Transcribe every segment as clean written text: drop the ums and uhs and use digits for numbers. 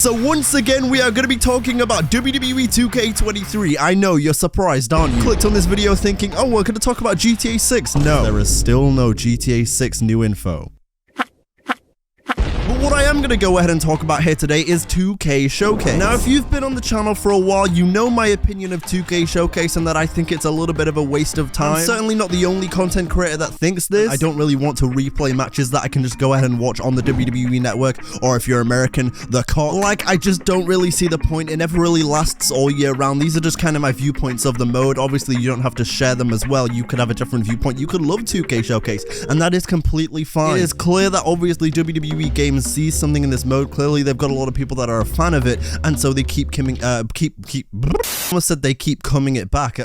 So once again, we are going to be talking about WWE 2K23. I know, you're surprised, aren't you? Clicked on this video thinking, oh, we're going to talk about GTA 6. No, there is still no GTA 6 new info. But what I am going to go ahead and talk about here today is 2K Showcase. Now, if you've been on the channel for a while, you know my opinion of 2K Showcase and that I think it's a little bit of a waste of time. I'm certainly not the only content creator that thinks this. I don't really want to replay matches that I can just go ahead and watch on the WWE network, or if you're American, the COD. Like, I just don't really see the point. It never really lasts all year round. These are just kind of my viewpoints of the mode. Obviously, you don't have to share them as well. You could have a different viewpoint. You could love 2K Showcase, and that is completely fine. It is clear that obviously WWE Games sees something in this mode. Clearly, they've got a lot of people that are a fan of it, and so they keep coming, almost said they keep coming it back,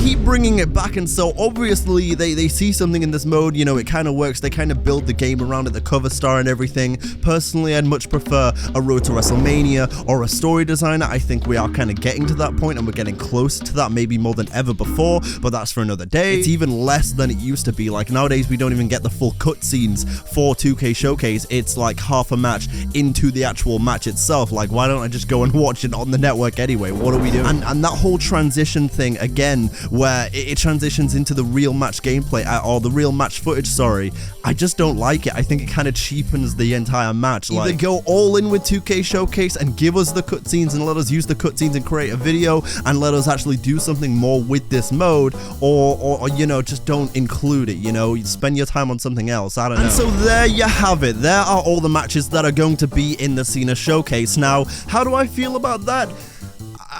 keep bringing it back, and so obviously they see something in this mode. You know, it kind of works. They kind of build the game around it, the cover star and everything. Personally, I'd much prefer a Road to WrestleMania or a story designer. I think we are kind of getting to that point, and we're getting closer to that, maybe more than ever before, but that's for another day. It's even less than it used to be. Like, nowadays, we don't even get the full cutscenes for 2K Showcase. It's like half a match into the actual match itself. Like, why don't I just go and watch it on the network anyway? What are we doing? And that whole transition thing again, where it transitions into the real match gameplay, or the real match footage, sorry, I just don't like it. I think it kind of cheapens the entire match. Like, either go all in with 2K Showcase and give us the cutscenes and let us use the cutscenes and create a video and let us actually do something more with this mode, or you know, just don't include it. You know, you spend your time on something else. I don't know. And so there you have it. There are all the matches that are going to be in the Cena Showcase. Now, how do I feel about that?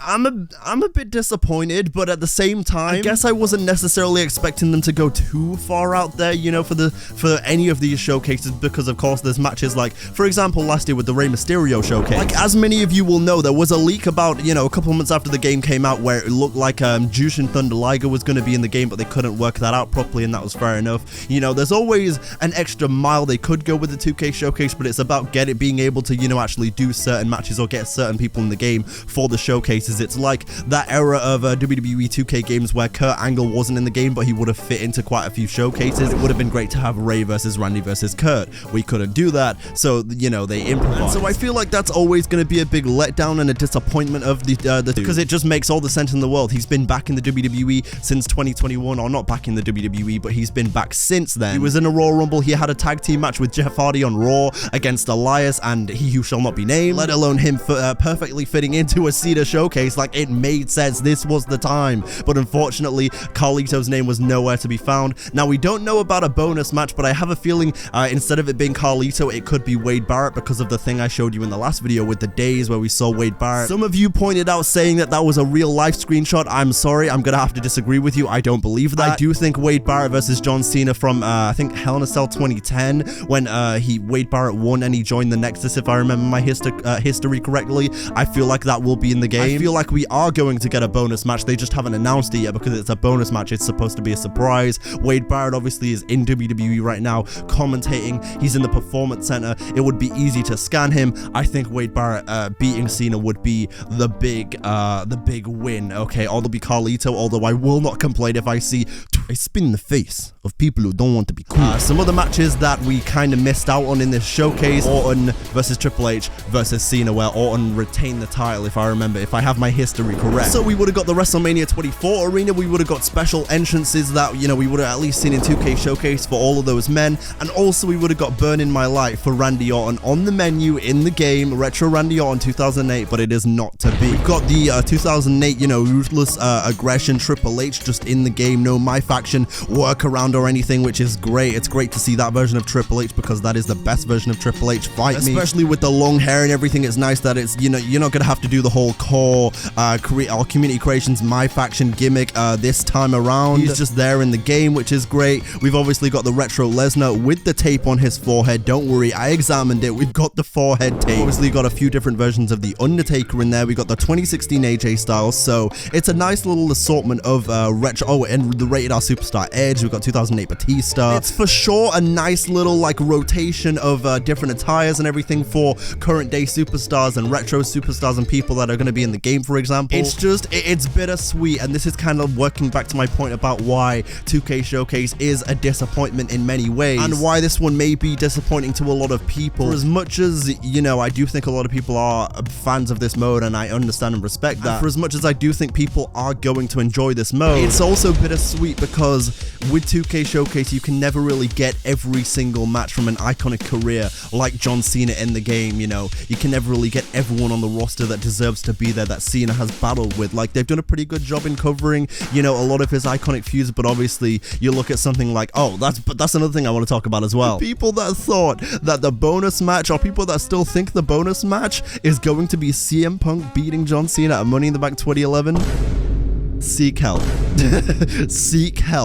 I'm a bit disappointed, but at the same time, I guess I wasn't necessarily expecting them to go too far out there, you know, for any of these showcases, because of course there's matches like, for example, last year with the Rey Mysterio showcase. Like, as many of you will know, there was a leak about, you know, a couple months after the game came out where it looked like Jushin Thunder Liger was going to be in the game, but they couldn't work that out properly, and that was fair enough. You know, there's always an extra mile they could go with the 2K Showcase, but it's about being able to, you know, actually do certain matches or get certain people in the game for the showcases. It's like that era of WWE 2K games where Kurt Angle wasn't in the game, but he would have fit into quite a few showcases. It would have been great to have Ray versus Randy versus Kurt. We couldn't do that, so, you know, they improvised. And so I feel like that's always going to be a big letdown and a disappointment of the because it just makes all the sense in the world. He's been back in the WWE since 2021, or not back in the WWE, but he's been back since then. He was in a Royal Rumble. He had a tag team match with Jeff Hardy on Raw against Elias and He Who Shall Not Be Named, let alone him perfectly fitting into a Cena Showcase. Like, it made sense. This was the time. But unfortunately, Carlito's name was nowhere to be found. Now, we don't know about a bonus match, but I have a feeling instead of it being Carlito, it could be Wade Barrett, because of the thing I showed you in the last video with the days where we saw Wade Barrett. Some of you pointed out saying that that was a real life screenshot. I'm sorry, I'm gonna have to disagree with you. I don't believe that. I do think Wade Barrett versus John Cena from I think Hell in a Cell 2010, when Wade Barrett won and he joined the Nexus, if I remember my history correctly. I feel like that will be in the game. I feel like we are going to get a bonus match. They just haven't announced it yet because it's a bonus match. It's supposed to be a surprise. Wade Barrett obviously is in WWE right now commentating. He's in the Performance Center. It would be easy to scan him. I think Wade Barrett beating Cena would be the big win. Okay, or there'll be Carlito, although I will not complain if I see I spin in the face of people who don't want to be cool. Some other matches that we kind of missed out on in this showcase: Orton versus Triple H versus Cena, where Orton retained the title, if I have my history correct. So we would have got the WrestleMania 24 arena. We would have got special entrances that, you know, we would have at least seen in 2K Showcase for all of those men, and also we would have got Burn in My Light for Randy Orton on the menu in the game. Retro Randy Orton 2008, but it is not to be. We've got the 2008, you know, Ruthless Aggression Triple H just in the game. No MyFACTION workaround or anything, which is great. It's great to see that version of Triple H, because that is the best version of Triple H. Fight me. Especially with the long hair and everything. It's nice that it's, you know, you're not gonna have to do the whole core community creations MyFACTION gimmick this time around. He's just there in the game, which is great. We've obviously got the retro Lesnar with the tape on his forehead. Don't worry, I examined it. We've got the forehead tape. Obviously got a few different versions of the Undertaker in there. We got the 2016 AJ Styles, so it's a nice little assortment of retro. Oh, and the Rated R Superstar Edge. We've got 2000 2008 Batista. It's for sure a nice little like rotation of different attires and everything for current day superstars and retro superstars and people that are going to be in the game, for example. It's just, it's bittersweet, and this is kind of working back to my point about why 2K Showcase is a disappointment in many ways, and why this one may be disappointing to a lot of people. For as much as, you know, I do think a lot of people are fans of this mode, and I understand and respect that, for as much as I do think people are going to enjoy this mode, it's also bittersweet because with 2K Showcase, you can never really get every single match from an iconic career like John Cena in the game, you know. You can never really get everyone on the roster that deserves to be there that Cena has battled with. Like, they've done a pretty good job in covering, you know, a lot of his iconic feuds, but obviously you look at something like, oh, that's another thing I want to talk about as well. People that thought that the bonus match, or people that still think the bonus match is going to be CM Punk beating John Cena at Money in the Bank 2011, seek help. Seek help.